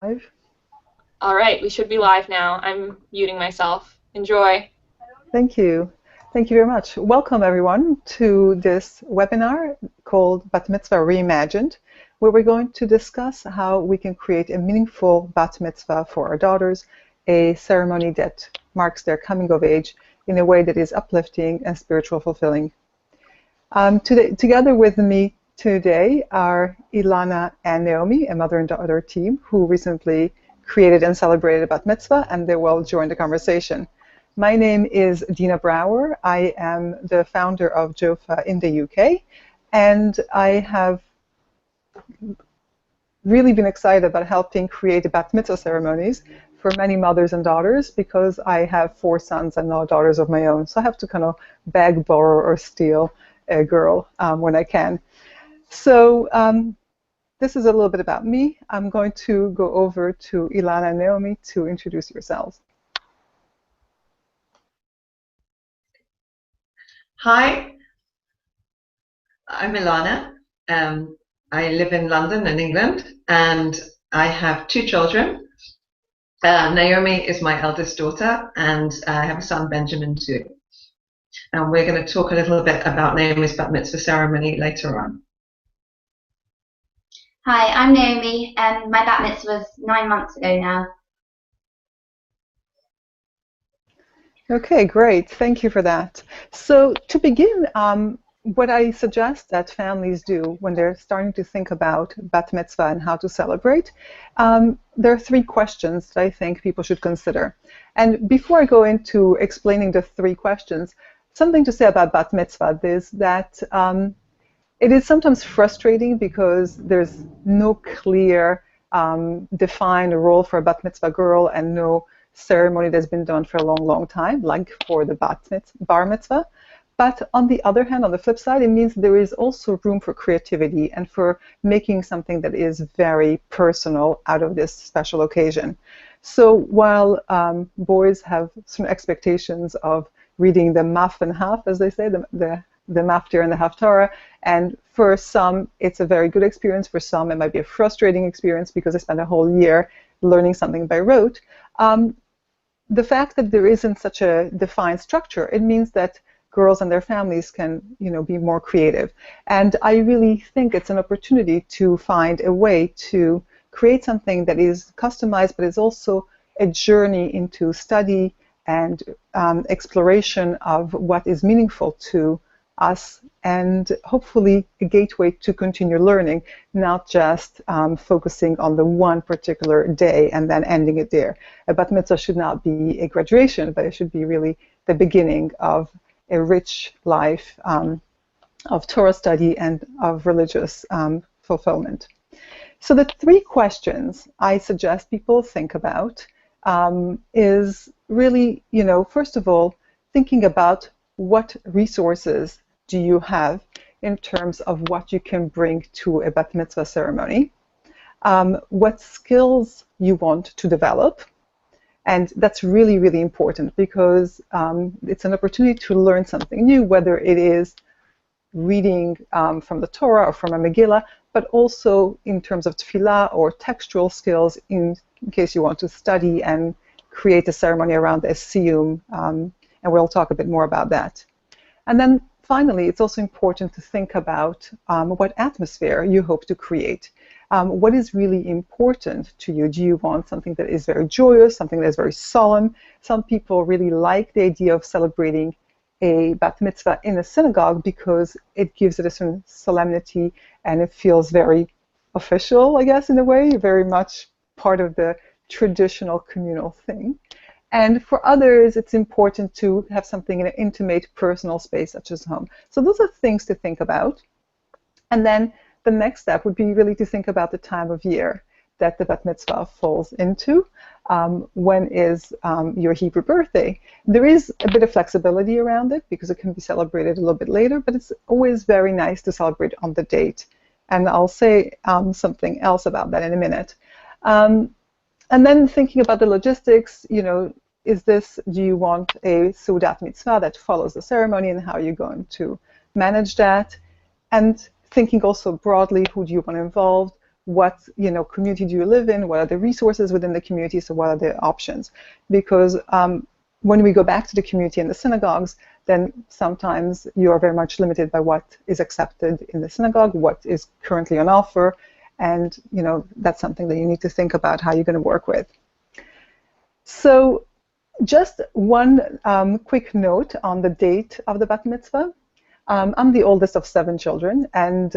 Live. All right, we should be live now. I'm muting myself. Enjoy. Thank you. Thank you very much. Welcome, everyone, to this webinar called Bat Mitzvah Reimagined, where we're going to discuss how we can create a meaningful Bat Mitzvah for our daughters, a ceremony that marks their coming of age in a way that is uplifting and spiritual fulfilling. Together with me today are Ilana and Naomi, a mother and daughter team who recently created and celebrated Bat Mitzvah, and they will join the conversation. My name is Dina Brawer. I am the founder of JOFA in the UK, and I have really been excited about helping create the Bat Mitzvah ceremonies for many mothers and daughters because I have 4 sons and no daughters of my own. So I have to kind of beg, borrow, or steal a girl when I can. So this is a little bit about me. I'm going to go over to Ilana and Naomi to introduce yourselves. Hi, I'm Ilana. I live in London in England, and I have 2 children. Naomi is my eldest daughter, and I have a son, Benjamin, too. And we're going to talk a little bit about Naomi's Bat Mitzvah ceremony later on. Hi, I'm Naomi, and my Bat Mitzvah was 9 months ago now. Okay, great. Thank you for that. So to begin, what I suggest that families do when they're starting to think about Bat Mitzvah and how to celebrate, there are 3 questions that I think people should consider. And before I go into explaining the 3 questions, something to say about Bat Mitzvah is that it is sometimes frustrating because there's no clear defined role for a Bat Mitzvah girl and no ceremony that's been done for a long, long time, like for the Bar Mitzvah. But on the other hand, on the flip side, it means there is also room for creativity and for making something that is very personal out of this special occasion. So while boys have some expectations of reading the Maf and Haf, as they say, the Maftir and the Haftarah, and for some it's a very good experience, for some it might be a frustrating experience because they spend a whole year learning something by rote. The fact that there isn't such a defined structure, it means that girls and their families can, be more creative. And I really think it's an opportunity to find a way to create something that is customized, but is also a journey into study and exploration of what is meaningful to us, and hopefully a gateway to continue learning, not just focusing on the one particular day and then ending it there. A Bat Mitzvah should not be a graduation, but it should be really the beginning of a rich life of Torah study and of religious fulfillment. So the 3 questions I suggest people think about is really, first of all, thinking about what resources do you have in terms of what you can bring to a Bat Mitzvah ceremony, what skills you want to develop. And that's really, really important because it's an opportunity to learn something new, whether it is reading from the Torah or from a Megillah, but also in terms of tefillah or textual skills in case you want to study and create a ceremony around a siyum, and we'll talk a bit more about that. And then finally, it's also important to think about what atmosphere you hope to create. What is really important to you? Do you want something that is very joyous, something that is very solemn? Some people really like the idea of celebrating a Bat Mitzvah in a synagogue because it gives it a certain solemnity and it feels very official, I guess, in a way, very much part of the traditional communal thing. And for others, it's important to have something in an intimate, personal space, such as home. So those are things to think about. And then the next step would be really to think about the time of year that the Bat Mitzvah falls into. When is your Hebrew birthday? There is a bit of flexibility around it because it can be celebrated a little bit later, but it's always very nice to celebrate on the date. And I'll say something else about that in a minute. And then thinking about the logistics, do you want a Seudat Mitzvah that follows the ceremony, and how are you going to manage that? And thinking also broadly, who do you want involved? what community do you live in, what are the resources within the community, so what are the options. Because when we go back to the community and the synagogues, then sometimes you are very much limited by what is accepted in the synagogue, what is currently on offer, and that's something that you need to think about how you're going to work with. So just one quick note on the date of the Bat Mitzvah. I'm the oldest of 7 children, and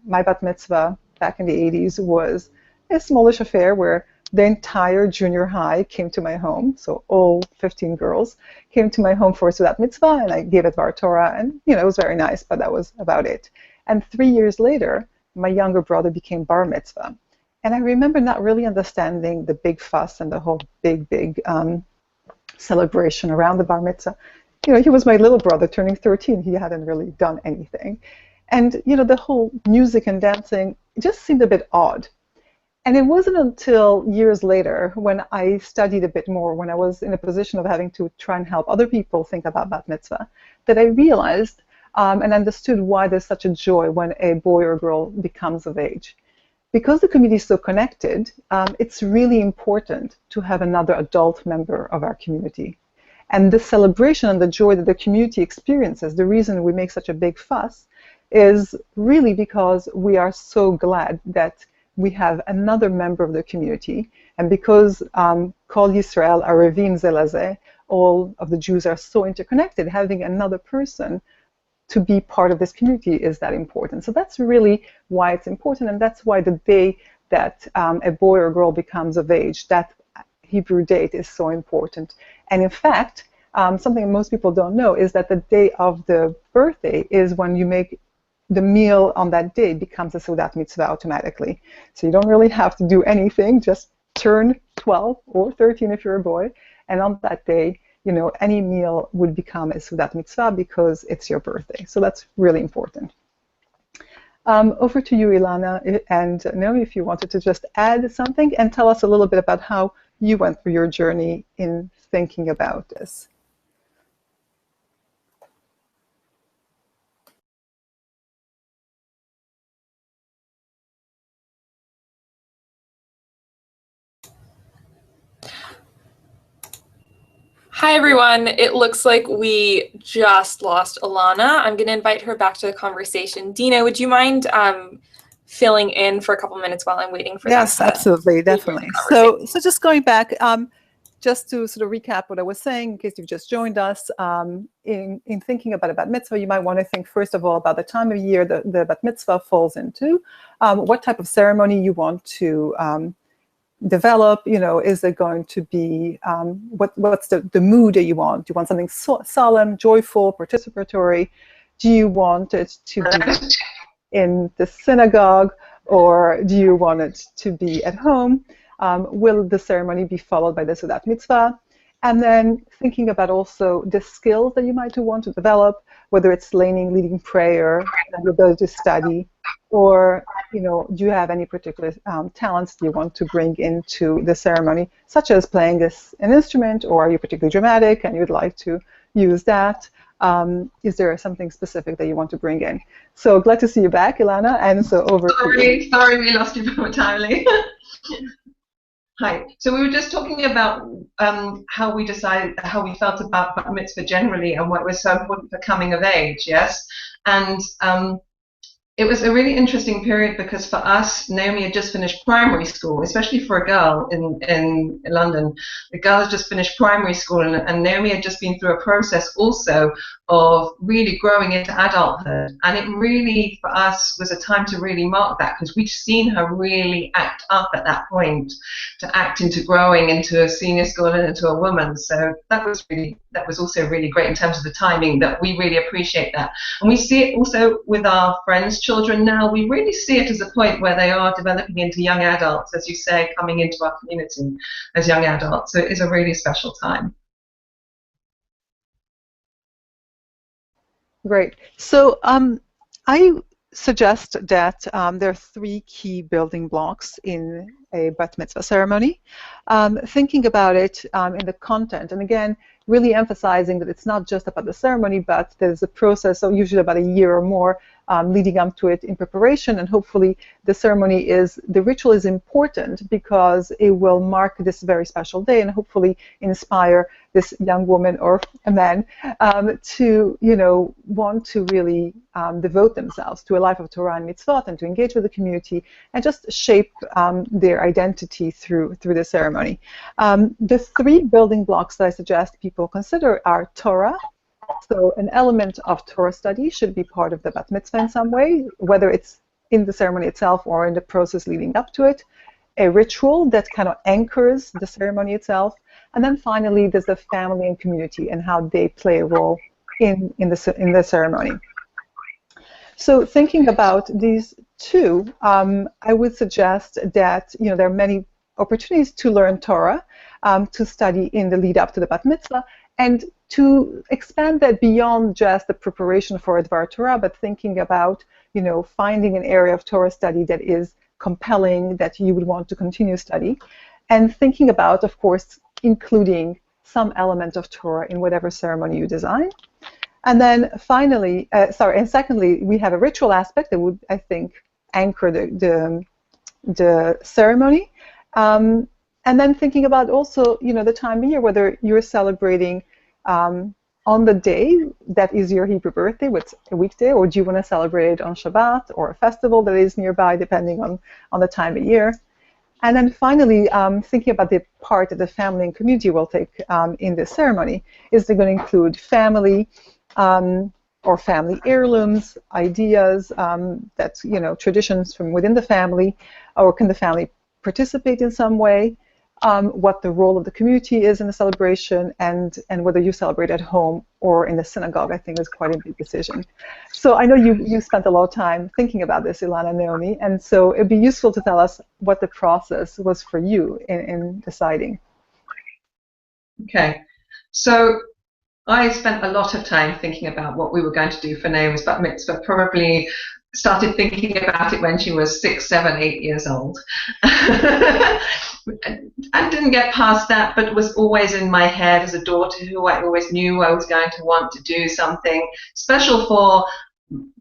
my Bat Mitzvah back in the 80s was a smallish affair where the entire junior high came to my home, so all 15 girls came to my home for a Seudat Mitzvah, and I gave it Bar Torah, and it was very nice, but that was about it. And 3 years later, my younger brother became Bar Mitzvah. And I remember not really understanding the big fuss and the whole big celebration around the Bar Mitzvah. He was my little brother turning 13. He hadn't really done anything. And, the whole music and dancing just seemed a bit odd. And it wasn't until years later when I studied a bit more, when I was in a position of having to try and help other people think about Bat Mitzvah, that I realized and understood why there's such a joy when a boy or girl becomes of age. Because the community is so connected, it's really important to have another adult member of our community. And the celebration and the joy that the community experiences, the reason we make such a big fuss, is really because we are so glad that we have another member of the community. And because Kol Yisrael Arevim Ze Lazeh, all of the Jews are so interconnected, having another person to be part of this community is that important. So that's really why it's important, and that's why the day that a boy or girl becomes of age, that Hebrew date, is so important. And in fact, something most people don't know is that the day of the birthday is when you make the meal on that day becomes a Seudat Mitzvah automatically. So you don't really have to do anything, just turn 12 or 13 if you're a boy, and on that day, any meal would become a Seudat Mitzvah because it's your birthday. So that's really important. Over to you, Ilana and Naomi, if you wanted to just add something and tell us a little bit about how you went through your journey in thinking about this. Hi, everyone. It looks like we just lost Ilana. I'm going to invite her back to the conversation. Dina, would you mind filling in for a couple minutes while I'm waiting for that? Yes, absolutely, definitely. So just going back, just to sort of recap what I was saying, in case you've just joined us, in thinking about a Bat Mitzvah, you might want to think, first of all, about the time of year the Bat Mitzvah falls into, what type of ceremony you want to develop. Is it going to be, what's the mood that you want? Do you want something solemn, joyful, participatory? Do you want it to be in the synagogue, or do you want it to be at home? Will the ceremony be followed by the Seudat Mitzvah? And then thinking about also the skills that you might want to develop, whether it's leading prayer, and the ability to study, or do you have any particular talents you want to bring into the ceremony, such as playing an instrument, or are you particularly dramatic and you'd like to use that? Is there something specific that you want to bring in? So glad to see you back, Ilana, and so over to you. Sorry, we lost you momentarily. Hi. So we were just talking about how we felt about Bat Mitzvah generally and what was so important for coming of age, yes? And it was a really interesting period because for us, Naomi had just finished primary school, especially for a girl in London. The girl had just finished primary school, and Naomi had just been through a process also of really growing into adulthood. And it really, for us, was a time to really mark that, because we'd seen her really act up at that point, to act into growing into a senior school and into a woman. So that was also really great in terms of the timing, that we really appreciate that. And we see it also with our friends' children now. We really see it as a point where they are developing into young adults, as you say, coming into our community as young adults. So it is a really special time. Great. So I suggest that there are 3 key building blocks in a Bat Mitzvah ceremony. Thinking about it in the content, and again, really emphasizing that it's not just about the ceremony, but there's a process, so usually about a year or more, leading up to it in preparation, and hopefully the ritual is important because it will mark this very special day and hopefully inspire this young woman or a man to, want to really devote themselves to a life of Torah and mitzvot and to engage with the community and just shape their identity through the ceremony. The 3 building blocks that I suggest people consider are Torah. So an element of Torah study should be part of the Bat Mitzvah in some way, whether it's in the ceremony itself or in the process leading up to it. A ritual that kind of anchors the ceremony itself. And then finally, there's the family and community and how they play a role in the ceremony. So thinking about these 2, I would suggest that there are many opportunities to learn Torah, to study in the lead up to the Bat Mitzvah, and to expand that beyond just the preparation for a Dvar Torah, but thinking about, finding an area of Torah study that is compelling, that you would want to continue study, and thinking about, of course, including some element of Torah in whatever ceremony you design. And then finally, secondly, we have a ritual aspect that would, I think, anchor the ceremony. And then thinking about also, the time of year, whether you're celebrating on the day that is your Hebrew birthday, what's a weekday, or do you want to celebrate it on Shabbat or a festival that is nearby, depending on the time of year. And then finally, thinking about the part that the family and community will take in this ceremony. Is it going to include family or family heirlooms, ideas, that, traditions from within the family, or can the family participate in some way? What the role of the community is in the celebration, and whether you celebrate at home or in the synagogue, I think is quite a big decision. So I know you spent a lot of time thinking about this, Ilana and Naomi, and so it'd be useful to tell us what the process was for you in deciding. Okay, so I spent a lot of time thinking about what we were going to do for Naomi's Bat Mitzvah. Probably started thinking about it when she was 6, 7, 8 years old. I didn't get past that, but it was always in my head as a daughter who I always knew I was going to want to do something special for,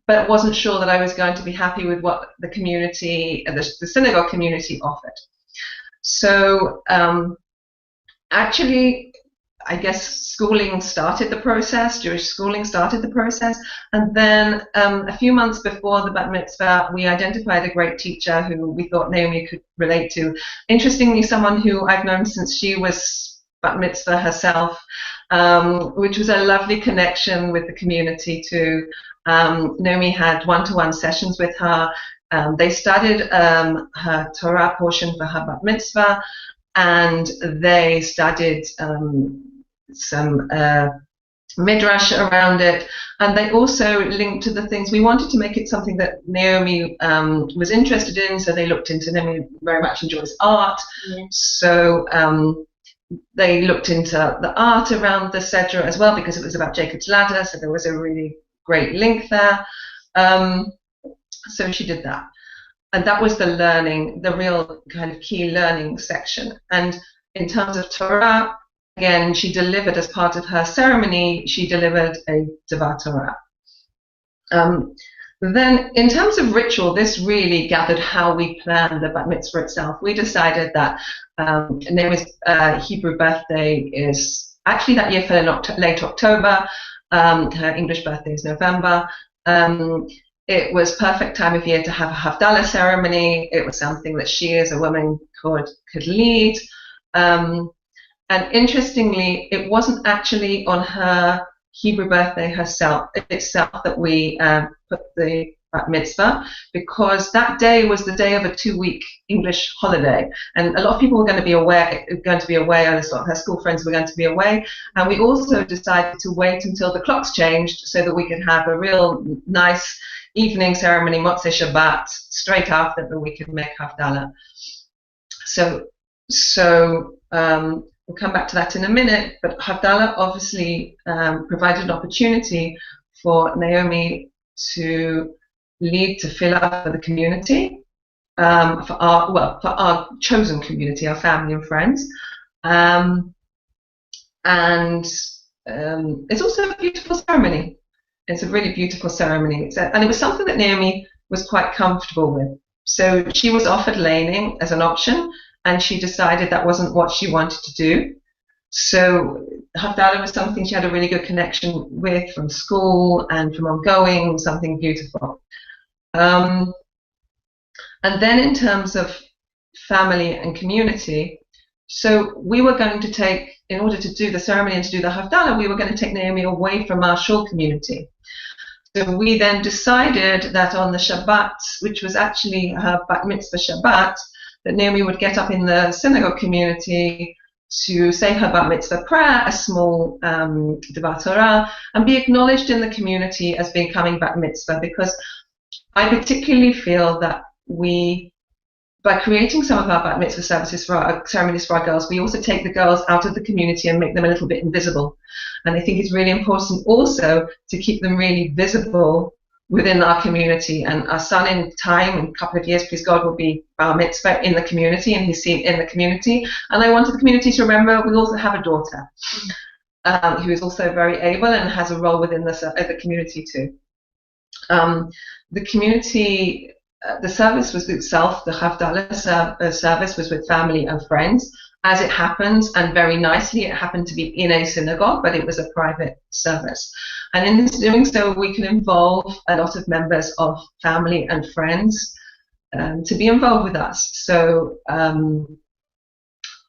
but wasn't sure that I was going to be happy with what the community, the synagogue community offered. So actually, I guess schooling started the process, Jewish schooling started the process, and then a few months before the Bat Mitzvah, we identified a great teacher who we thought Naomi could relate to. Interestingly, someone who I've known since she was Bat Mitzvah herself, which was a lovely connection with the community too. Naomi had one-to-one sessions with her. They studied her Torah portion for her Bat Mitzvah, and they studied some midrash around it, and they also linked to the things. We wanted to make it something that Naomi was interested in, so they looked into, Naomi very much enjoys art, so they looked into the art around the Sedra as well, because it was about Jacob's Ladder, so there was a really great link there. So she did that. And that was the learning, the real kind of key learning section. And in terms of Torah, again, she delivered as part of her ceremony, she delivered a Dvar Torah. Then in terms of ritual, this really gathered how we planned the Bat Mitzvah itself. We decided that Naomi's Hebrew birthday is actually that year fell in late October. Her English birthday is November. It was perfect time of year to have a Havdalah ceremony. It was something that she as a woman could lead. And interestingly, it wasn't actually on her Hebrew birthday itself that we put the Bat Mitzvah, because that day was the day of a 2-week English holiday, and a lot of people were going to be away, and a lot of her school friends were going to be away, and we also decided to wait until the clocks changed so that we could have a real nice evening ceremony, Motzei Shabbat, straight after, that we could make Havdalah. So we'll come back to that in a minute, but Havdalah obviously provided an opportunity for Naomi to lead tefillah for the community, for our chosen community, our family and friends, and it's also a beautiful ceremony. It's a really beautiful ceremony. And it was something that Naomi was quite comfortable with. So she was offered laning as an option, and she decided that wasn't what she wanted to do. So Havdalah was something she had a really good connection with from school and from ongoing, something beautiful. And then in terms of family and community, so we were going to take, in order to do the ceremony and to do the Havdalah, we were going to take Naomi away from our shul community. So we then decided that on the Shabbat, which was actually her Bat Mitzvah Shabbat, that Naomi would get up in the synagogue community to say her Bat Mitzvah prayer, a small Devar Torah, and be acknowledged in the community as becoming Bat Mitzvah, because I particularly feel that we, by creating some of our Bat Mitzvah services for our ceremonies for our girls, we also take the girls out of the community and make them a little bit invisible. And I think it's really important also to keep them really visible within our community. And our son, in time, in a couple of years, please God, will be Bar Mitzvah in the community, and he's seen in the community. And I wanted the community to remember we also have a daughter who is also very able and has a role within the community too. The community, the service was itself, the Havdalah service was with family and friends. As it happened, and very nicely, it happened to be in a synagogue, but it was a private service. And in doing so, we can involve a lot of members of family and friends to be involved with us. So,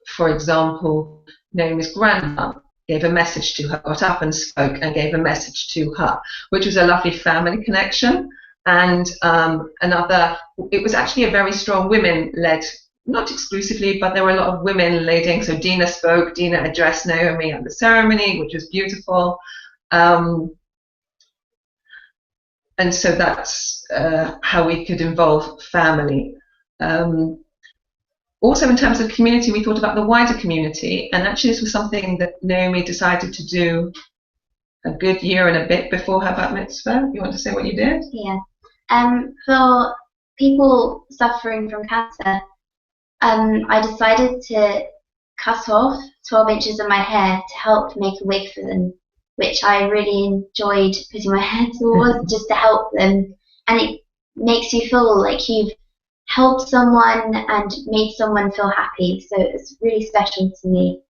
for example, Naomi's grandma gave a message to her, got up and spoke and gave a message to her, which was a lovely family connection. And it was actually a very strong women-led, not exclusively, but there were a lot of women leading. So Dina spoke, Dina addressed Naomi at the ceremony, which was beautiful. And so that's how we could involve family. Also, in terms of community, we thought about the wider community, and actually this was something that Naomi decided to do a good year and a bit before her Bat Mitzvah. You want to say what you did? Yeah. For people suffering from cancer, I decided to cut off 12 inches of my hair to help make a wig for them, which I really enjoyed putting my hair towards, just to help them. And it makes you feel like you've helped someone and made someone feel happy. So it's really special to me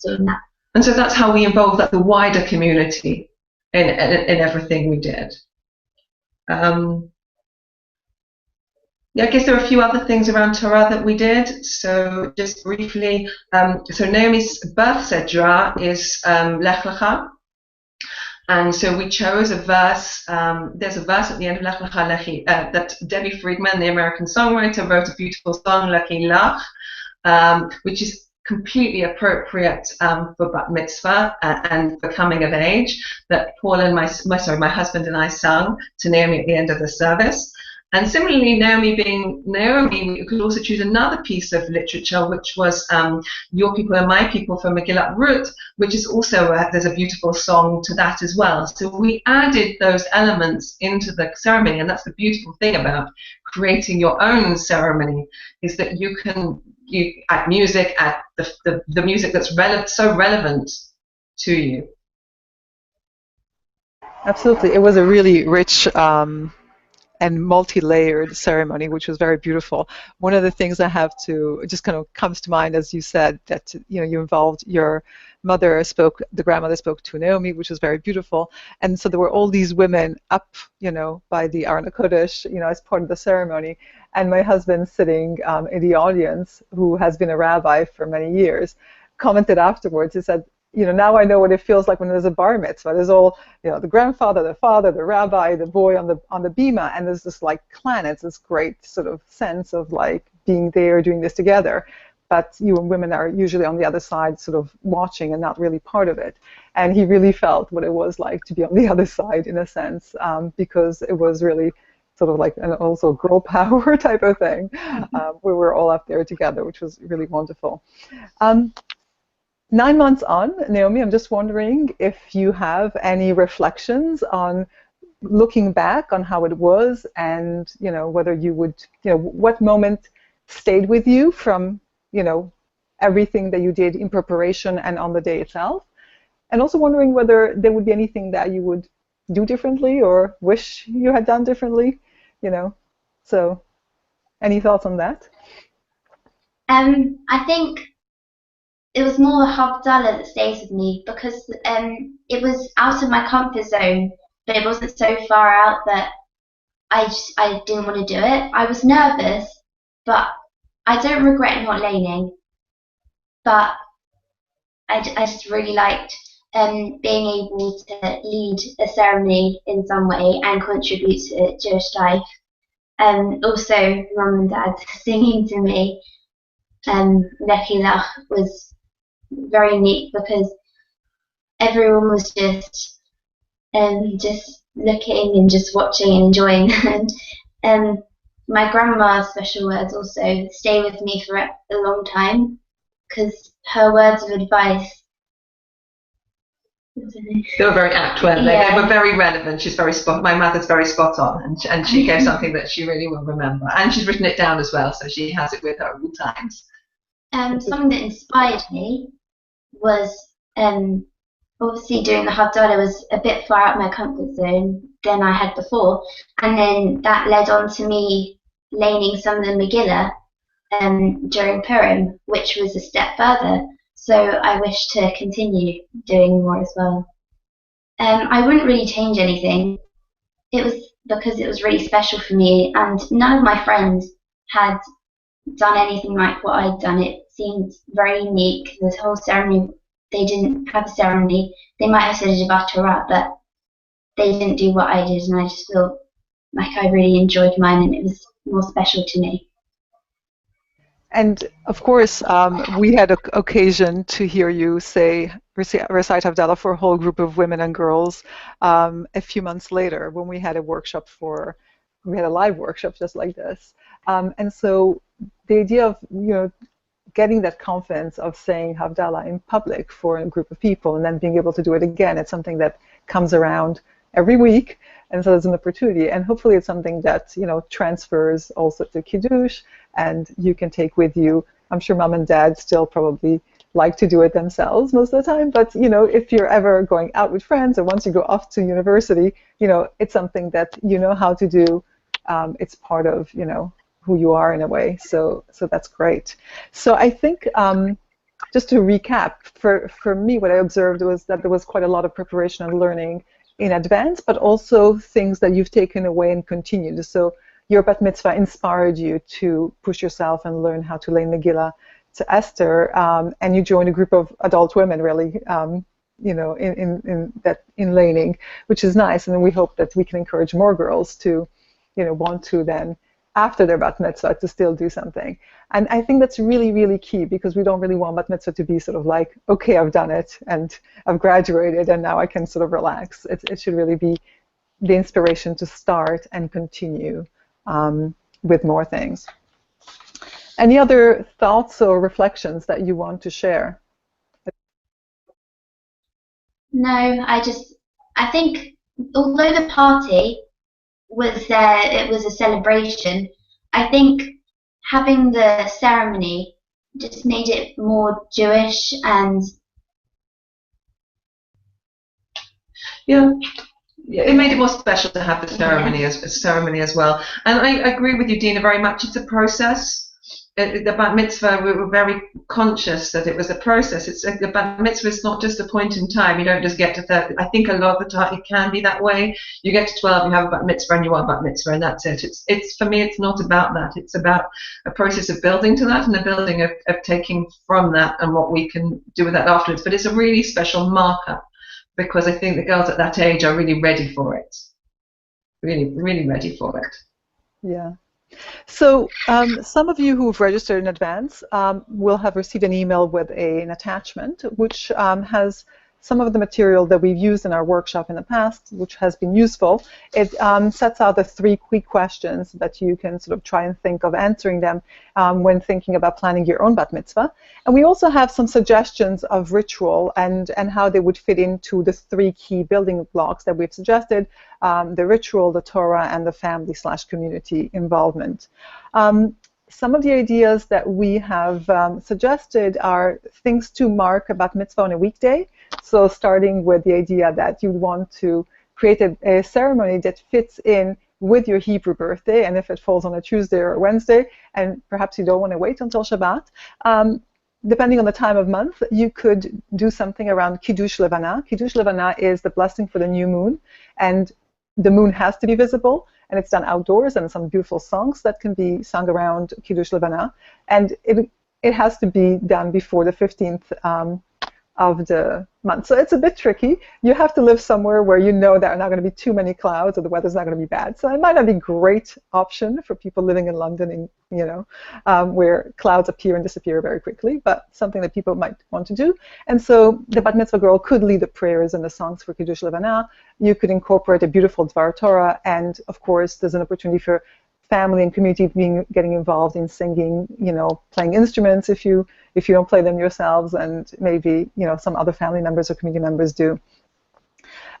doing that. And so that's how we involved the wider community in everything we did. Yeah, I guess there are a few other things around Torah that we did. So just briefly, so Naomi's birth sedra is Lech Lecha. And so we chose a verse. There's a verse at the end of Lech Lecha Lechi that Debbie Friedman, the American songwriter, wrote a beautiful song, Lechi Lach, which is completely appropriate for Bat Mitzvah and for coming of age, that Paul and my husband and I sung to Naomi at the end of the service. And similarly, Naomi being Naomi, we could also choose another piece of literature, which was Your People and My People from Megillat Ruth, which is also, there's a beautiful song to that as well. So we added those elements into the ceremony, and that's the beautiful thing about creating your own ceremony, is that you add music, add the music that's so relevant to you. Absolutely. It was a really rich and multi-layered ceremony, which was very beautiful. One of the things I have to, it just kind of comes to mind as you said, that you involved your mother the grandmother spoke to Naomi, which was very beautiful. And so there were all these women up, by the Aron HaKodesh, as part of the ceremony. And my husband sitting in the audience, who has been a rabbi for many years, commented afterwards. He said, now I know what it feels like when there's a bar mitzvah. There's all, the grandfather, the father, the rabbi, the boy on the bima, and there's this like clan. It's this great sort of sense of like being there, doing this together. But you and women are usually on the other side, sort of watching and not really part of it. And he really felt what it was like to be on the other side, in a sense, because it was really sort of like an also girl power type of thing. We were all up there together, which was really wonderful. 9 months on, Naomi, I'm just wondering if you have any reflections on looking back on how it was, and whether you would, what moment stayed with you from, everything that you did in preparation and on the day itself, and also wondering whether there would be anything that you would do differently or wish you had done differently? So any thoughts on that? I think it was more the Havdalah that stays with me because it was out of my comfort zone, but it wasn't so far out that I didn't want to do it. I was nervous, but I don't regret not laning. But I just really liked being able to lead a ceremony in some way and contribute to Jewish life. Also, mum and dad singing to me, Lechilach was very neat because everyone was just looking and just watching and enjoying. And my grandma's special words also stay with me for a long time because her words of advice. They were very apt, weren't they? Yeah. They were very relevant. She's very my mother's very spot on, and she gave something that she really will remember. And she's written it down as well, so she has it with her at all times. Something that inspired me was obviously doing the Havdalah was a bit far out my comfort zone than I had before, and then that led on to me laning some of the Megillah during Purim, which was a step further. So I wish to continue doing more as well. I wouldn't really change anything. It was because it was really special for me, and none of my friends had done anything like what I'd done. It seemed very unique. This whole ceremony, they didn't have a ceremony. They might have said a Devar Torah, but they didn't do what I did, and I just feel like I really enjoyed mine, and it was more special to me. And of course, we had occasion to hear you recite Havdalah for a whole group of women and girls a few months later when we had a workshop we had a live workshop just like this. And so the idea of, getting that confidence of saying Havdalah in public for a group of people and then being able to do it again, it's something that comes around every week. And so there's an opportunity, and hopefully it's something that transfers also to Kiddush, and you can take with you. I'm sure mom and dad still probably like to do it themselves most of the time, but if you're ever going out with friends or once you go off to university, it's something that you know how to do. It's part of who you are in a way. So that's great. So I think just to recap, for me, what I observed was that there was quite a lot of preparation and learning in advance, but also things that you've taken away and continued. So your Bat Mitzvah inspired you to push yourself and learn how to lay Megillah to Esther, and you joined a group of adult women, really, in laning, which is nice. And we hope that we can encourage more girls to, want to then, after their Bat Mitzvah, to still do something. And I think that's really, really key, because we don't really want Bat Mitzvah to be sort of like, okay, I've done it and I've graduated and now I can sort of relax. It should really be the inspiration to start and continue with more things. Any other thoughts or reflections that you want to share? No, I think although the party was there, it was a celebration, I think having the ceremony just made it more Jewish and it made it more special to have the ceremony as well. And I agree with you, Dina, very much. It's a process. The Bat Mitzvah, we were very conscious that it was a process. The Bat Mitzvah is not just a point in time. You don't just get to 30. I think a lot of the time it can be that way. You get to 12, you have a Bat Mitzvah, and you are Bat Mitzvah, and that's it. It's for me, it's not about that. It's about a process of building to that and a building of taking from that and what we can do with that afterwards. But it's a really special marker, because I think the girls at that age are really ready for it. Really, really ready for it. Yeah. So some of you who've registered in advance will have received an email with an attachment which has some of the material that we've used in our workshop in the past, which has been useful. It sets out the 3 quick questions that you can sort of try and think of answering them when thinking about planning your own Bat Mitzvah. And we also have some suggestions of ritual and how they would fit into the 3 key building blocks that we've suggested, the ritual, the Torah, and the family/community involvement. Some of the ideas that we have suggested are things to mark a Bat Mitzvah on a weekday. So starting with the idea that you'd want to create a ceremony that fits in with your Hebrew birthday, and if it falls on a Tuesday or a Wednesday, and perhaps you don't want to wait until Shabbat, depending on the time of month, you could do something around Kiddush Levana. Kiddush Levana is the blessing for the new moon, and the moon has to be visible, and it's done outdoors, and some beautiful songs that can be sung around Kiddush Levana, and it has to be done before the 15th of the month. So it's a bit tricky. You have to live somewhere where you know there are not going to be too many clouds or the weather's not going to be bad. So it might not be a great option for people living in London, where clouds appear and disappear very quickly, but something that people might want to do. And so the Bat Mitzvah girl could lead the prayers and the songs for Kiddush Levana. You could incorporate a beautiful Dvar Torah, and of course there's an opportunity for family and community getting involved in singing, playing instruments if you don't play them yourselves, and maybe some other family members or community members do.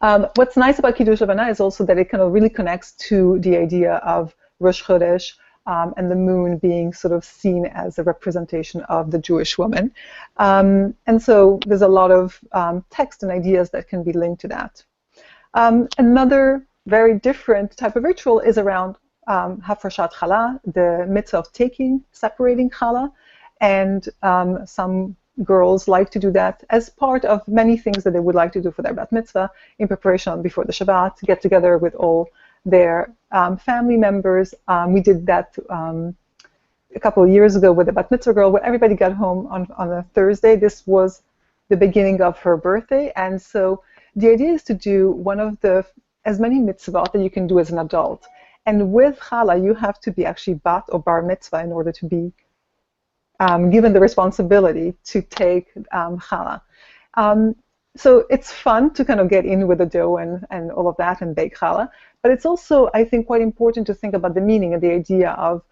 What's nice about Kiddush Levana is also that it kind of really connects to the idea of Rosh Chodesh and the moon being sort of seen as a representation of the Jewish woman. And so there's a lot of text and ideas that can be linked to that. Another very different type of ritual is around Hafrashat Challah, the mitzvah of separating challah, and some girls like to do that as part of many things that they would like to do for their bat mitzvah in preparation before the Shabbat, get together with all their family members. We did that a couple of years ago with the bat mitzvah girl, where everybody got home on a Thursday. This was the beginning of her birthday, and so the idea is to do as many mitzvot that you can do as an adult. And with challah, you have to be actually bat or bar mitzvah in order to be given the responsibility to take challah. So it's fun to kind of get in with the dough and all of that and bake challah. But it's also, I think, quite important to think about the meaning and the idea of,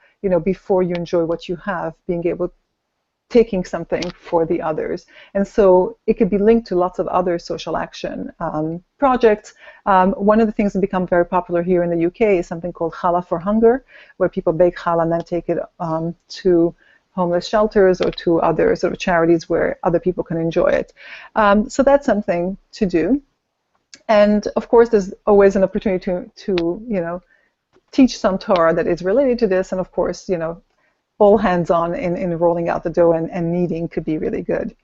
before you enjoy what you have, being able taking something for the others. And so it could be linked to lots of other social action projects. One of the things that become very popular here in the UK is something called Challah for Hunger, where people bake challah and then take it to homeless shelters or to other sort of charities where other people can enjoy it. So that's something to do. And of course, there's always an opportunity to teach some Torah that is related to this, and of course, all hands-on in rolling out the dough and kneading could be really good.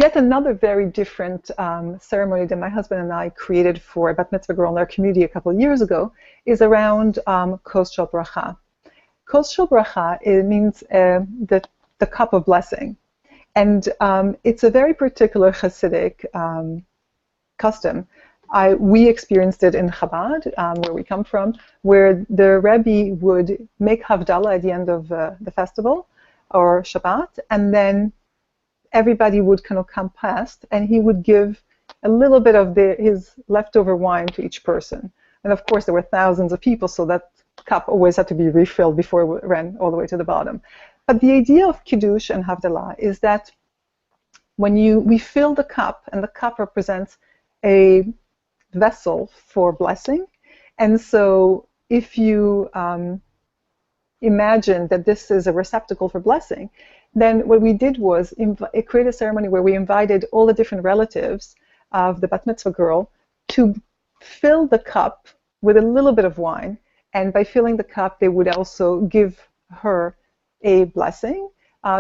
Yet another very different ceremony that my husband and I created for a bat mitzvah girl in our community a couple of years ago is around Kos Shel Bracha. Kos Shel Bracha, it means the cup of blessing. And it's a very particular Hasidic custom. We experienced it in Chabad, where we come from, where the Rebbe would make Havdalah at the end of the festival, or Shabbat, and then everybody would kind of come past, and he would give a little bit of his leftover wine to each person. And of course, there were thousands of people, so that cup always had to be refilled before it ran all the way to the bottom. But the idea of Kiddush and Havdalah is that when we fill the cup, and the cup represents a vessel for blessing, and so if you imagine that this is a receptacle for blessing, then what we did was create a ceremony where we invited all the different relatives of the bat mitzvah girl to fill the cup with a little bit of wine, and by filling the cup, they would also give her a blessing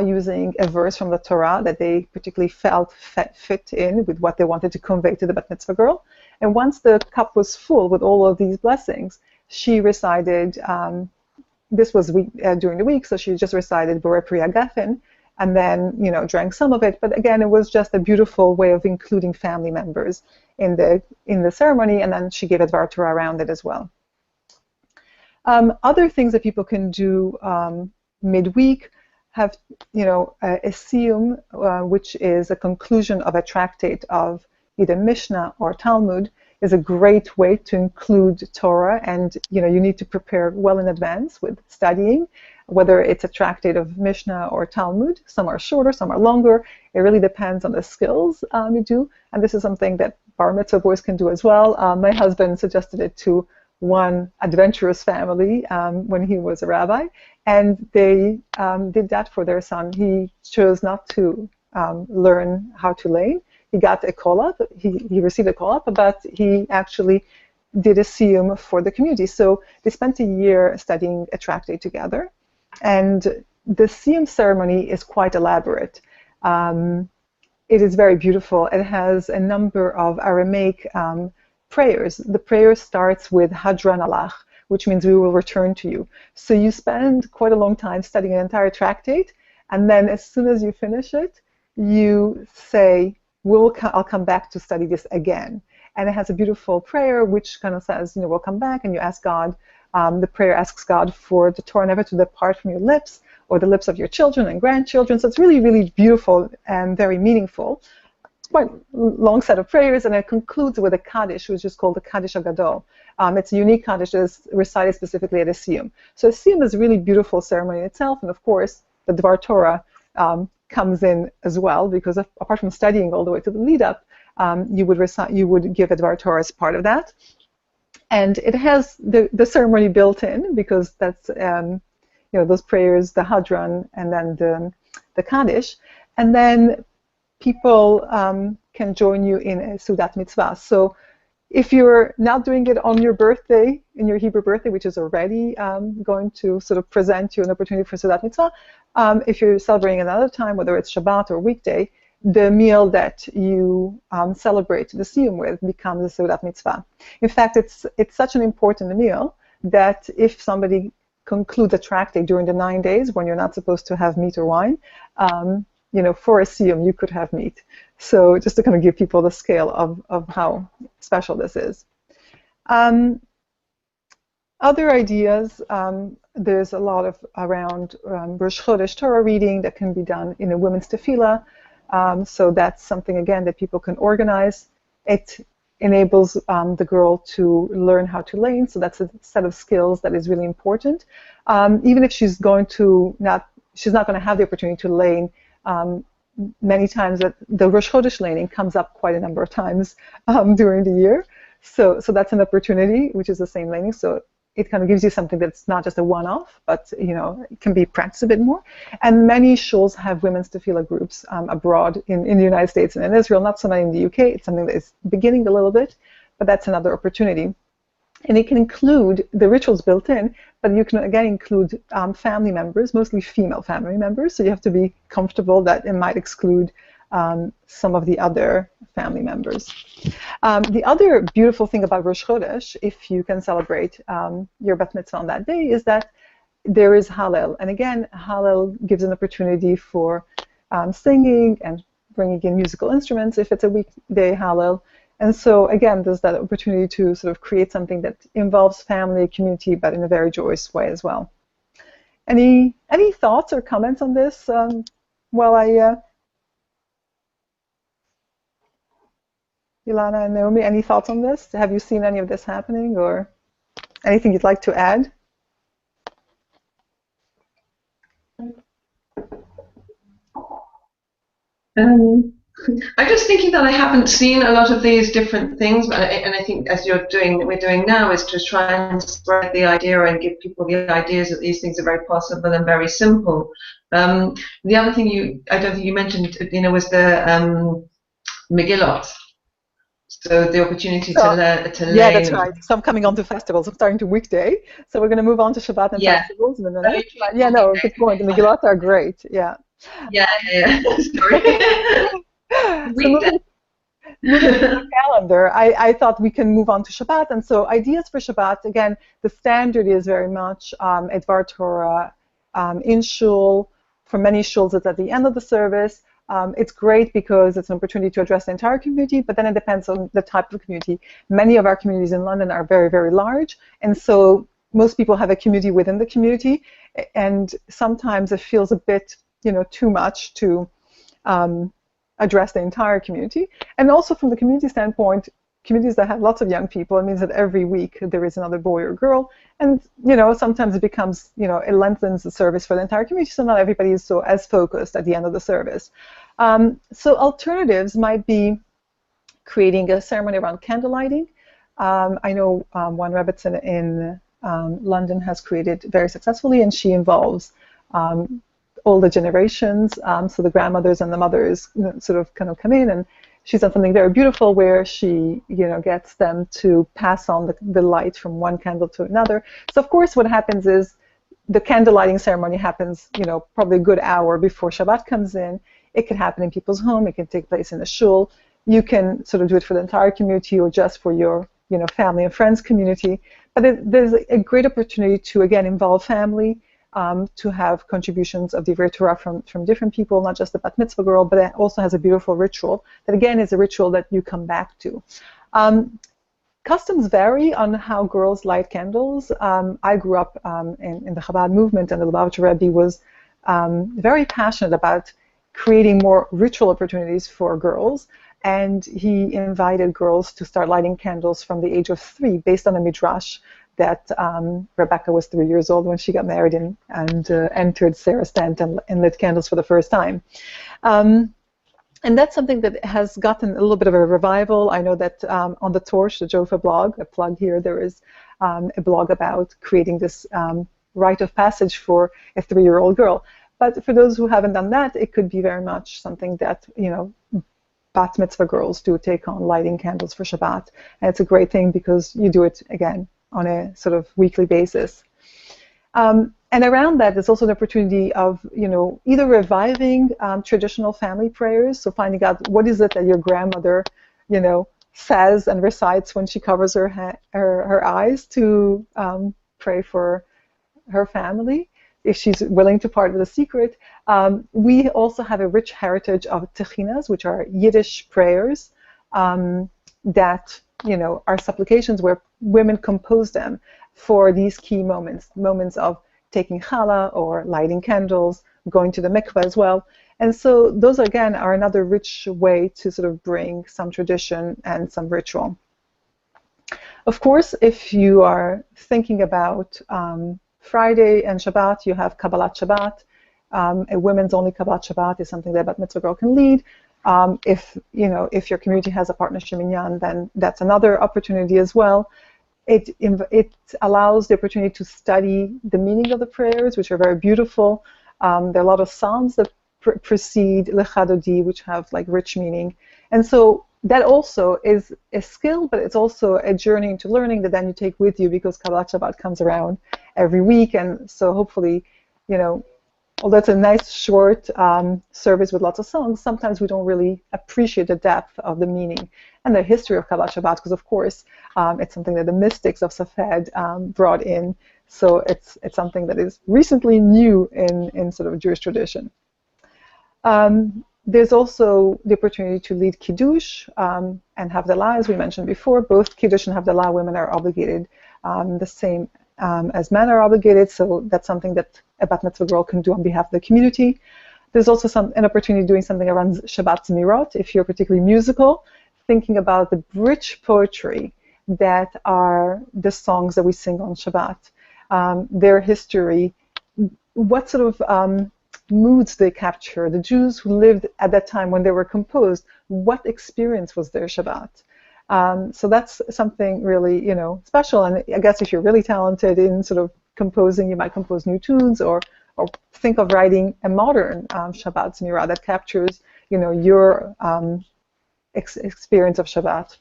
using a verse from the Torah that they particularly felt fit in with what they wanted to convey to the bat mitzvah girl. And once the cup was full with all of these blessings, she recited, this was during the week, so she just recited Borei Pri Hagafen, and then drank some of it. But again, it was just a beautiful way of including family members in the ceremony, and then she gave a Dvar Torah around it as well. Other things that people can do midweek have, a siyum, which is a conclusion of a tractate of either Mishnah or Talmud, is a great way to include Torah, and you need to prepare well in advance with studying, whether it's a tractate of Mishnah or Talmud. Some are shorter, some are longer. It really depends on the skills you do, and this is something that bar mitzvah boys can do as well. My husband suggested it to one adventurous family when he was a rabbi, and they did that for their son. He chose not to learn how to lane. he got a call-up, he received a call-up, but he actually did a siyum for the community. So they spent a year studying a tractate together, and the siyum ceremony is quite elaborate. It is very beautiful. It has a number of Aramaic prayers. The prayer starts with Hadran Alach, which means we will return to you. So you spend quite a long time studying an entire tractate, and then as soon as you finish it, you say, I'll come back to study this again. And it has a beautiful prayer which kind of says, we'll come back, and you ask God, the prayer asks God for the Torah never to depart from your lips or the lips of your children and grandchildren. So it's really, really beautiful and very meaningful. It's quite a long set of prayers, and it concludes with a Kaddish, which is called the Kaddish Agadol. It's a unique Kaddish that is recited specifically at a siyum. So a siyum is a really beautiful ceremony in itself, and of course, the Dvar Torah comes in as well, because apart from studying all the way to the lead-up, you would give a Dvar Torah as part of that. And it has the ceremony built in, because that's those prayers, the Hadran, and then the Kaddish, and then people can join you in a Sudat Mitzvah. So if you're not doing it on your birthday, in your Hebrew birthday, which is already going to sort of present you an opportunity for Sudat Mitzvah, if you're celebrating another time, whether it's Shabbat or weekday, the meal that you celebrate the siyum with becomes a Sudat Mitzvah. In fact, it's such an important meal that if somebody concludes a tractate during the 9 days when you're not supposed to have meat or wine, for a siyum you could have meat. So just to kind of give people the scale of how special this is. Other ideas, there's a lot of around Rosh Chodesh Torah reading that can be done in a women's tefillah. So that's something, again, that people can organize. It enables the girl to learn how to lane, so that's a set of skills that is really important. Even if she's not going to have the opportunity to lane many times, that the Rosh Chodesh laning comes up quite a number of times during the year. So that's an opportunity, which is the same laning. So it kind of gives you something that's not just a one-off, but it can be practiced a bit more. And many shuls have women's tefillah groups abroad in the United States and in Israel, not so many in the UK. It's something that is beginning a little bit, but that's another opportunity. And it can include the rituals built in, but you can again include family members, mostly female family members. So you have to be comfortable that it might exclude some of the other family members. The other beautiful thing about Rosh Chodesh, if you can celebrate your Bat Mitzvah on that day, is that there is Hallel. And again, Hallel gives an opportunity for singing and bringing in musical instruments if it's a weekday Hallel. And so again, there's that opportunity to sort of create something that involves family, community, but in a very joyous way as well. Any thoughts or comments on this while I... Ilana and Naomi, any thoughts on this? Have you seen any of this happening, or anything you'd like to add? I'm just thinking that I haven't seen a lot of these different things, and I think as we're doing now, is to try and spread the idea and give people the ideas that these things are very possible and very simple. The other thing I don't think you mentioned, was the Megillot. So the opportunity to learn. Yeah, that's right. So I'm coming on to festivals. I'm starting to weekday. So we're going to move on to Shabbat and festivals in a minute. Yeah, no, good point. The Megillot are great. Yeah. Yeah. Sorry. So moving to the calendar, I thought we can move on to Shabbat. And so ideas for Shabbat, again, the standard is very much a Dvar Torah in shul. For many shuls, it's at the end of the service. It's great because it's an opportunity to address the entire community, but then it depends on the type of community. Many of our communities in London are very, very large, and so most people have a community within the community, and sometimes it feels a bit, too much to address the entire community. And also from the community standpoint, communities that have lots of young people, it means that every week there is another boy or girl, and sometimes it becomes, it lengthens the service for the entire community, so not everybody is so as focused at the end of the service. So alternatives might be creating a ceremony around candle lighting. I know one Rebbetzin in London has created very successfully, and she involves all the generations, so the grandmothers and the mothers sort of kind of come in, and she's done something very beautiful where she, gets them to pass on the light from one candle to another. So of course what happens is the candle lighting ceremony happens, probably a good hour before Shabbat comes in. It can happen in people's home. It can take place in a shul. You can sort of do it for the entire community or just for your, family and friends community. But there's a great opportunity to, again, involve family, to have contributions of Divrei Torah from different people, not just the Bat Mitzvah girl, but it also has a beautiful ritual that, again, is a ritual that you come back to. Customs vary on how girls light candles. I grew up in the Chabad movement, and the Lubavitcher Rebbe was very passionate about creating more ritual opportunities for girls, and he invited girls to start lighting candles from the age of 3, based on a midrash that Rebecca was 3 years old when she got married and entered Sarah's tent and lit candles for the first time. And that's something that has gotten a little bit of a revival. I know that on the Torch, the JOFA blog, a plug here, there is a blog about creating this rite of passage for a 3-year-old girl. But for those who haven't done that, it could be very much something that, Bat Mitzvah girls do, take on lighting candles for Shabbat. And it's a great thing because you do it, again, on a sort of weekly basis. And around that, there's also an opportunity of, either reviving traditional family prayers, so finding out what is it that your grandmother, says and recites when she covers her eyes to pray for her family, if she's willing to part with a secret. We also have a rich heritage of techinas, which are Yiddish prayers that, are supplications where women compose them for these key moments of taking challah or lighting candles, going to the mikveh as well. And so those, again, are another rich way to sort of bring some tradition and some ritual. Of course, if you are thinking about Friday and Shabbat, you have Kabbalat Shabbat. A women's only Kabbalat Shabbat is something that a Bat Mitzvah girl can lead. If your community has a partnership minyan, then that's another opportunity as well. It allows the opportunity to study the meaning of the prayers, which are very beautiful. There are a lot of psalms that precede Lecha Dodi, which have like rich meaning. And so that also is a skill, but it's also a journey into learning that then you take with you, because Kabbalat Shabbat comes around every week. And so hopefully, although it's a nice short service with lots of songs, sometimes we don't really appreciate the depth of the meaning and the history of Kabbalat Shabbat, because of course it's something that the mystics of Safed brought in. So it's something that is recently new in sort of Jewish tradition. There's also the opportunity to lead Kiddush and Havdalah, as we mentioned before. Both Kiddush and Havdalah, women are obligated the same as men are obligated, so that's something that a Bat Mitzvah girl can do on behalf of the community. There's also an opportunity doing something around Shabbat Zmirot, if you're particularly musical, thinking about the rich poetry that are the songs that we sing on Shabbat, their history, what sort of moods they capture, the Jews who lived at that time when they were composed, what experience was their Shabbat? So that's something really, special. And I guess if you're really talented in sort of composing, you might compose new tunes, or think of writing a modern Shabbat Zmirah that captures, your experience of Shabbat.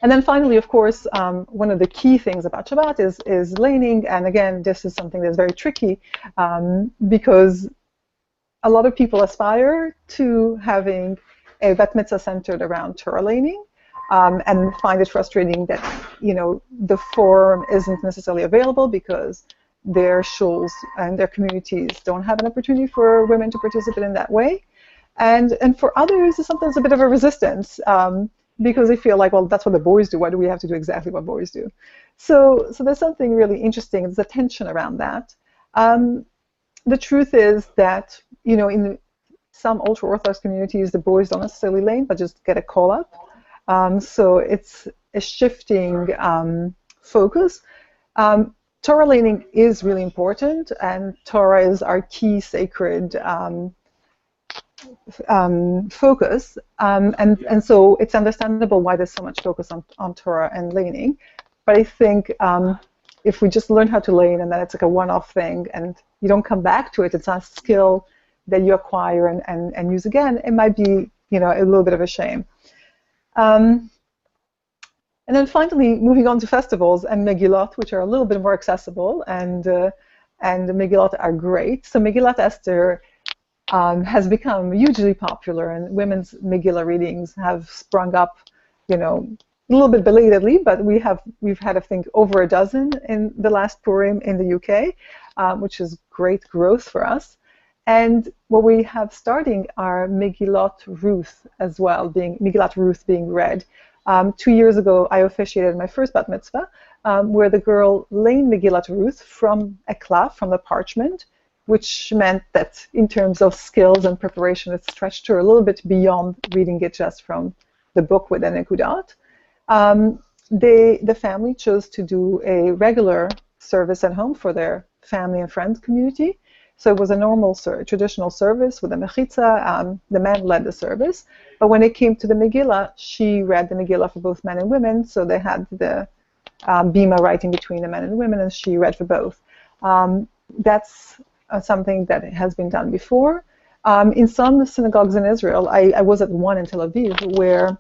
And then finally, of course, one of the key things about Shabbat is laning. And again, this is something that's very tricky because a lot of people aspire to having a Bat Mitzvah centered around Torah laning. And find it frustrating that, the forum isn't necessarily available because their shuls and their communities don't have an opportunity for women to participate in that way. And for others, it's sometimes a bit of a resistance because they feel like, well, that's what the boys do. Why do we have to do exactly what boys do? So there's something really interesting. There's a tension around that. The truth is that, in some ultra-Orthodox communities, the boys don't necessarily lane, but just get a call-up. So it's a shifting focus. Torah laning is really important, and Torah is our key sacred focus. And so it's understandable why there's so much focus on Torah and laning. But I think if we just learn how to lane and then it's like a one-off thing and you don't come back to it, it's not a skill that you acquire and use again, it might be a little bit of a shame. And then finally, moving on to festivals and Megillot, which are a little bit more accessible, and the Megillot are great. So Megillat Esther has become hugely popular, and women's Megillah readings have sprung up, a little bit belatedly, but we've had, I think, over a dozen in the last Purim in the UK, which is great growth for us. And what we have starting are Megillot Ruth as well, Megillat Ruth being read. 2 years ago, I officiated my first Bat Mitzvah, where the girl learned Megillat Ruth from a cloth, from the parchment, which meant that in terms of skills and preparation, it stretched her a little bit beyond reading it just from the book with an nekudat. The family chose to do a regular service at home for their family and friends community. So it was a normal traditional service with a mechitza. The man led the service. But when it came to the Megillah, she read the Megillah for both men and women. So they had the bima writing between the men and the women, and she read for both. That's something that has been done before. In some synagogues in Israel, I was at one in Tel Aviv, where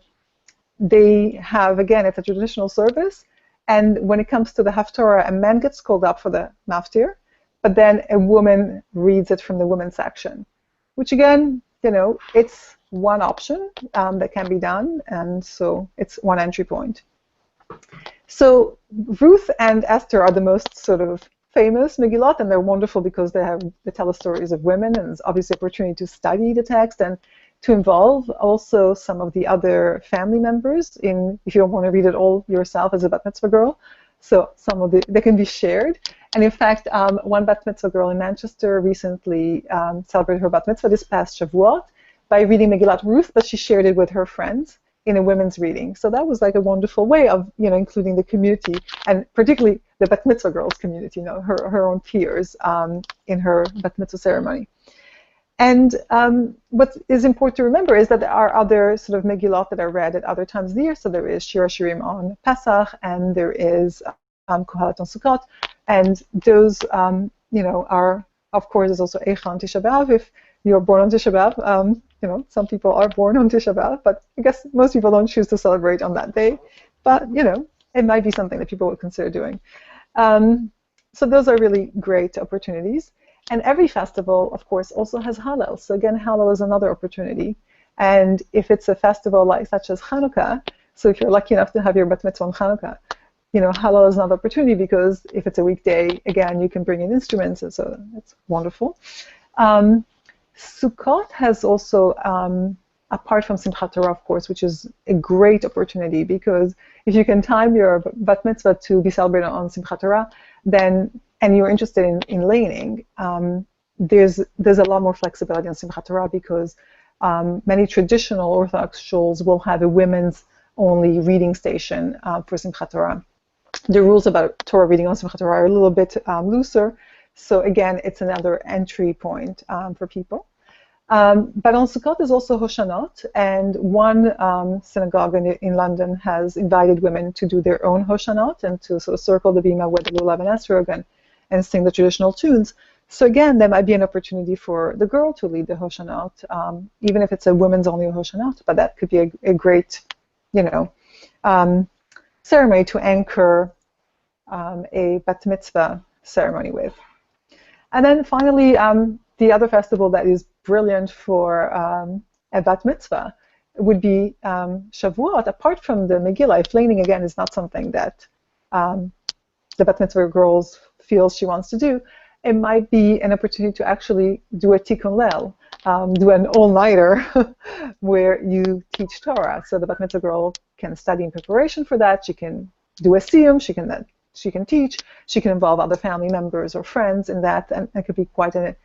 they have, again, it's a traditional service, and when it comes to the Haftorah, a man gets called up for the maftir, but then a woman reads it from the women's section, which again, it's one option that can be done, and so it's one entry point. So Ruth and Esther are the most sort of famous Megillot, and they're wonderful because they tell the stories of women, and it's obviously an opportunity to study the text and to involve also some of the other family members if you don't want to read it all yourself as a Bat Mitzvah girl. So they can be shared. And in fact, one Bat Mitzvah girl in Manchester recently celebrated her Bat Mitzvah this past Shavuot by reading Megillat Ruth, but she shared it with her friends in a women's reading. So that was like a wonderful way of including the community, and particularly the Bat Mitzvah girls community, her own peers in her Bat Mitzvah ceremony. And what is important to remember is that there are other sort of Megillot that are read at other times of the year. So there is Shir HaShirim on Pesach, and there is Kohelet on Sukkot, and those are, of course, there's also Eicha on Tisha B'Av. If you're born on Tisha B'Av, some people are born on Tisha B'Av, but I guess most people don't choose to celebrate on that day. But it might be something that people would consider doing. So those are really great opportunities. And every festival, of course, also has Hallel. So again, Hallel is another opportunity. And if it's a festival such as Hanukkah, so if you're lucky enough to have your Bat Mitzvah on Hanukkah, Hallel is another opportunity, because if it's a weekday, again, you can bring in instruments, and so it's wonderful. Sukkot has also, apart from Simchat Torah, of course, which is a great opportunity, because if you can time your Bat Mitzvah to be celebrated on Simchat Torah, and you're interested in laning, there's a lot more flexibility on Simchat Torah, because many traditional Orthodox shuls will have a women's only reading station for Simchat Torah. The rules about Torah reading on Simchat Torah are a little bit looser, so again, it's another entry point for people. But on Sukkot there's also Hoshanot, and one synagogue in London has invited women to do their own Hoshanot and to sort of circle the bima with the lulav and esrog and sing the traditional tunes. So again, there might be an opportunity for the girl to lead the Hoshanot, even if it's a women's only Hoshanot, but that could be a great, ceremony to anchor a Bat Mitzvah ceremony with. And then finally, the other festival that is brilliant for a Bat Mitzvah would be Shavuot. Apart from the Megillah, if laning again is not something that the Bat Mitzvah girls feels she wants to do, it might be an opportunity to actually do a Tikkun Leil, do an all-nighter where you teach Torah. So the Bat Mitzvah girl can study in preparation for that. She can do a siyum. She can teach. She can involve other family members or friends in that, and it could be quite a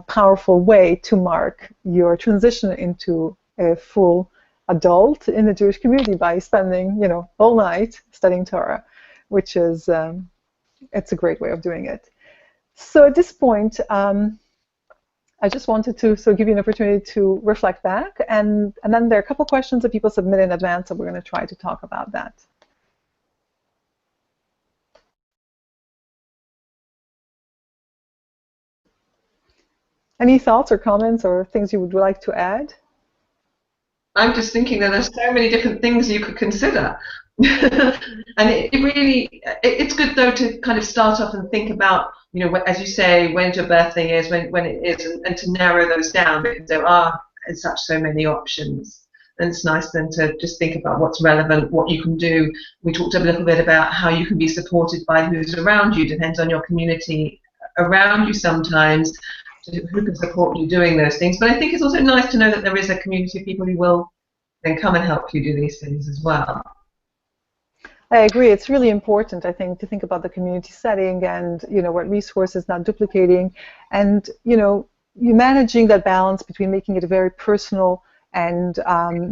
powerful way to mark your transition into a full adult in the Jewish community by spending all night studying Torah, which is it's a great way of doing it. So at this point, I just wanted to give you an opportunity to reflect back, and then there are a couple questions that people submit in advance, so we're going to try to talk about that. Any thoughts or comments or things you would like to add? I'm just thinking that there's so many different things you could consider. And it's good though to kind of start off and think about, you know, as you say, when your birthday is, when it is, and to narrow those down, because there are so many options. And it's nice then to just think about what's relevant, what you can do. We talked a little bit about how you can be supported by who's around you. Depends on your community around you sometimes, who can support you doing those things. But I think it's also nice to know that there is a community of people who will then come and help you do these things as well. I agree. It's really important, I think, to think about the community setting and, you know, what resources not duplicating, and, you know, you managing that balance between making it very personal and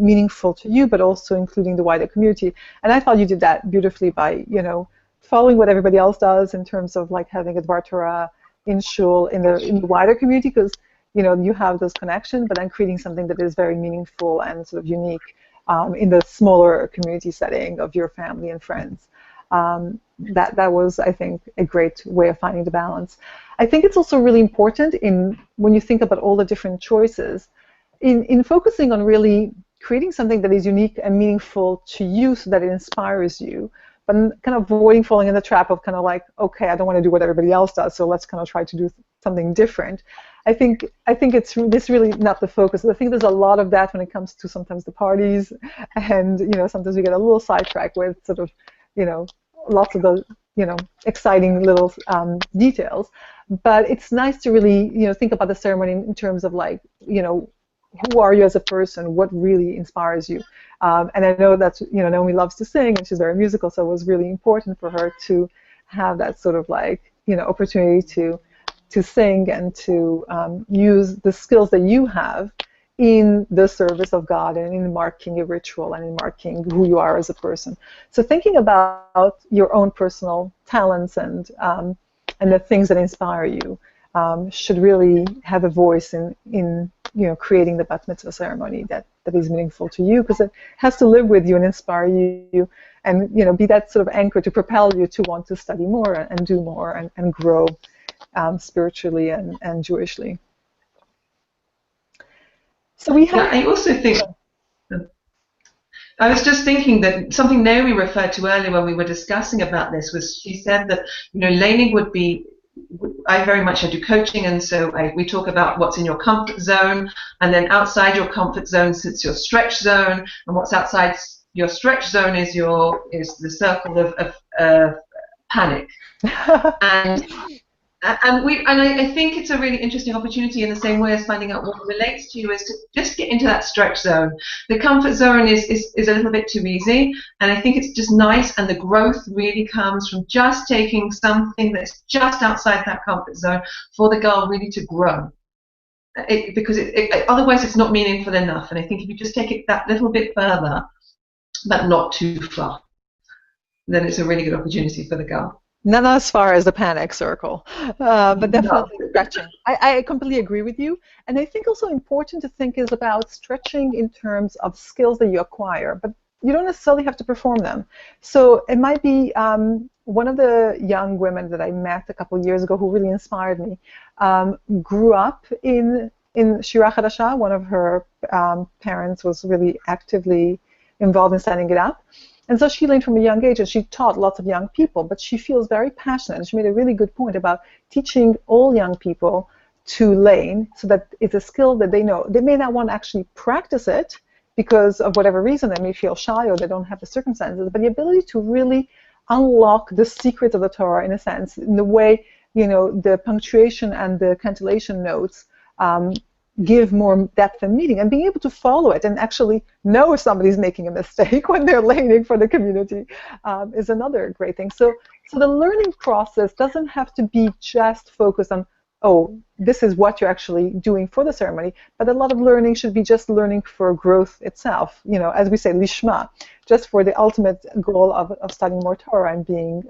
meaningful to you, but also including the wider community. And I thought you did that beautifully by, you know, following what everybody else does in terms of like having a Dvar Torah in shul in the wider community, because, you know, you have those connections, but then creating something that is very meaningful and sort of unique in the smaller community setting of your family and friends. That was, I think, a great way of finding the balance. I think it's also really important when you think about all the different choices, in focusing on really creating something that is unique and meaningful to you so that it inspires you, but kind of avoiding falling in the trap of kind of like, okay, I don't want to do what everybody else does, so let's kind of try to do something different. I think it's really not the focus. I think there's a lot of that when it comes to sometimes the parties, and, you know, sometimes we get a little sidetracked with sort of, you know, lots of the, you know, exciting little details. But it's nice to really, you know, think about the ceremony in terms of like, you know, who are you as a person? What really inspires you? And I know that, you know, Naomi loves to sing and she's very musical, so it was really important for her to have that sort of like, you know, opportunity to sing and to use the skills that you have in the service of God and in marking a ritual and in marking who you are as a person. So thinking about your own personal talents and the things that inspire you should really have a voice in you know, creating the Bat Mitzvah ceremony that is meaningful to you, because it has to live with you and inspire you, and, you know, be that sort of anchor to propel you to want to study more and do more and grow spiritually and Jewishly. So we have. Yeah, I also think. I was just thinking that something Naomi referred to earlier when we were discussing about this was, she said that, you know, laning would be. I do coaching, and so we talk about what's in your comfort zone, and then outside your comfort zone sits your stretch zone, and what's outside your stretch zone is the circle of panic. And I think it's a really interesting opportunity, in the same way as finding out what relates to you, is to just get into that stretch zone. The comfort zone is a little bit too easy, and I think it's just nice, and the growth really comes from just taking something that's just outside that comfort zone for the girl really to grow. Because otherwise it's not meaningful enough, and I think if you just take it that little bit further, but not too far, then it's a really good opportunity for the girl. Not as far as the panic circle, but definitely stretching. I completely agree with you. And I think also important to think is about stretching in terms of skills that you acquire, but you don't necessarily have to perform them. So it might be one of the young women that I met a couple of years ago who really inspired me, grew up in Shira Chadasha. One of her parents was really actively involved in setting it up. And so she learned from a young age, and she taught lots of young people, but she feels very passionate. And she made a really good point about teaching all young people to lane, so that it's a skill that they know. They may not want to actually practice it because of whatever reason. They may feel shy or they don't have the circumstances, but the ability to really unlock the secrets of the Torah, in a sense, in the way, you know, the punctuation and the cantillation notes give more depth and meaning, and being able to follow it and actually know if somebody's making a mistake when they're laning for the community is another great thing. So the learning process doesn't have to be just focused on, oh, this is what you're actually doing for the ceremony, but a lot of learning should be just learning for growth itself, you know, as we say, lishma, just for the ultimate goal of studying more Torah and being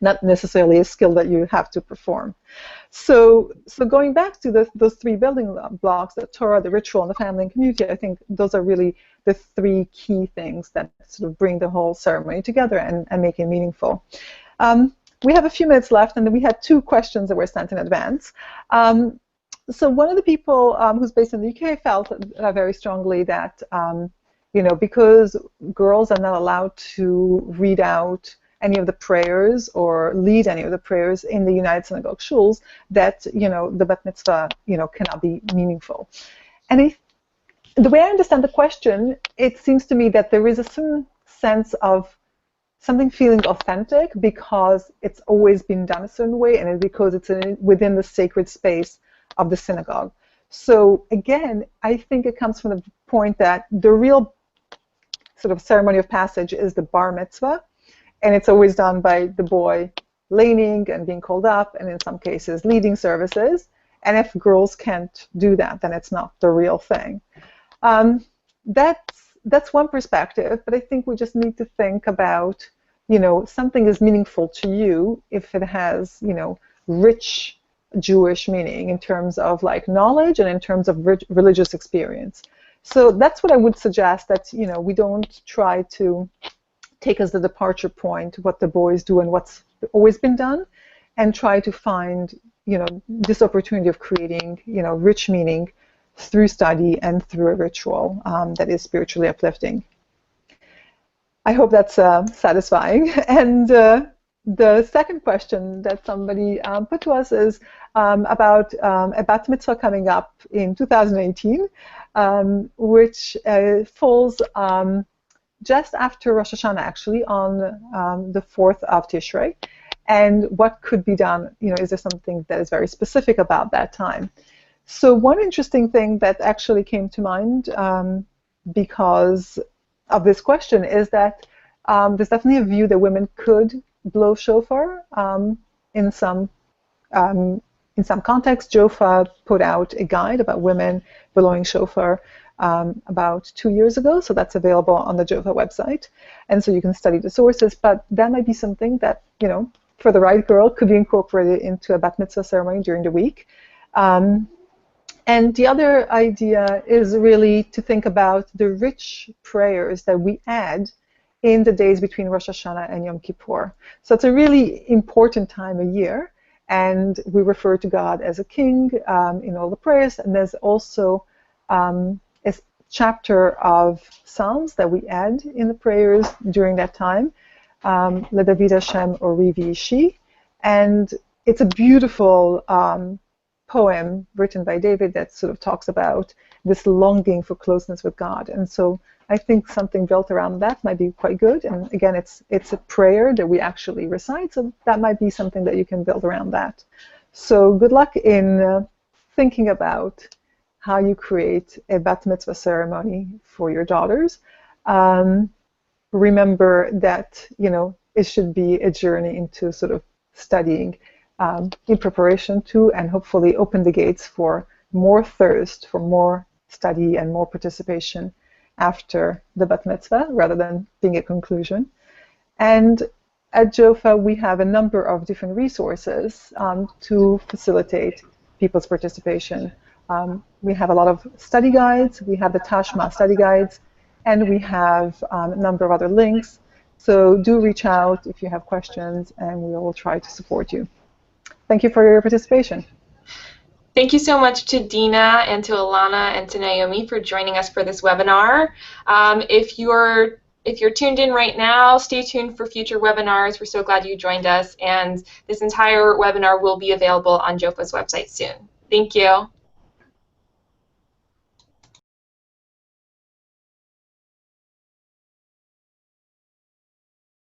not necessarily a skill that you have to perform. So going back to those three building blocks, the Torah, the ritual, and the family and community, I think those are really the three key things that sort of bring the whole ceremony together and make it meaningful. We have a few minutes left, and then we had two questions that were sent in advance. So one of the people who's based in the UK felt very strongly that, you know, because girls are not allowed to read out any of the prayers or lead any of the prayers in the United Synagogue shuls, that, you know, the bat mitzvah, you know, cannot be meaningful. And the way I understand the question, it seems to me that there is a certain sense of something feeling authentic because it's always been done a certain way, and because it's within the sacred space of the synagogue. So again, I think it comes from the point that the real sort of ceremony of passage is the bar mitzvah, and it's always done by the boy laning and being called up, and in some cases leading services. And if girls can't do that, then it's not the real thing. That's one perspective, but I think we just need to think about, you know, something is meaningful to you if it has, you know, rich Jewish meaning in terms of like knowledge and in terms of religious experience. So that's what I would suggest, that, you know, we don't try to take as the departure point what the boys do and what's always been done, and try to find, you know, this opportunity of creating, you know, rich meaning through study and through a ritual that is spiritually uplifting. I hope that's satisfying. And the second question that somebody put to us is about a bat mitzvah coming up in 2018, which falls just after Rosh Hashanah, actually, on the 4th of Tishrei. And what could be done? You know, is there something that is very specific about that time? So one interesting thing that actually came to mind because of this question is that there's definitely a view that women could blow shofar in some context. JOFA put out a guide about women blowing shofar about 2 years ago, so that's available on the JOFA website, and so you can study the sources. But that might be something that, you know, for the right girl, could be incorporated into a bat mitzvah ceremony during the week. And the other idea is really to think about the rich prayers that we add in the days between Rosh Hashanah and Yom Kippur. So it's a really important time of year, and we refer to God as a king in all the prayers, and there's also a chapter of Psalms that we add in the prayers during that time, LeDavid Hashem or Rivi Ishi, and it's a beautiful poem written by David that sort of talks about this longing for closeness with God. And so I think something built around that might be quite good. And again, it's a prayer that we actually recite, so that might be something that you can build around that. So good luck in thinking about how you create a bat mitzvah ceremony for your daughters. Remember that, you know, it should be a journey into sort of studying in preparation to, and hopefully open the gates for more thirst, for more study and more participation after the bat mitzvah, rather than being a conclusion. And at JOFA, we have a number of different resources to facilitate people's participation. We have a lot of study guides, we have the Tashma study guides, and we have a number of other links. So do reach out if you have questions, and we will try to support you. Thank you for your participation. Thank you so much to Dina and to Ilana and to Naomi for joining us for this webinar. If you're tuned in right now, stay tuned for future webinars. We're so glad you joined us, and this entire webinar will be available on JOFA's website soon. Thank you.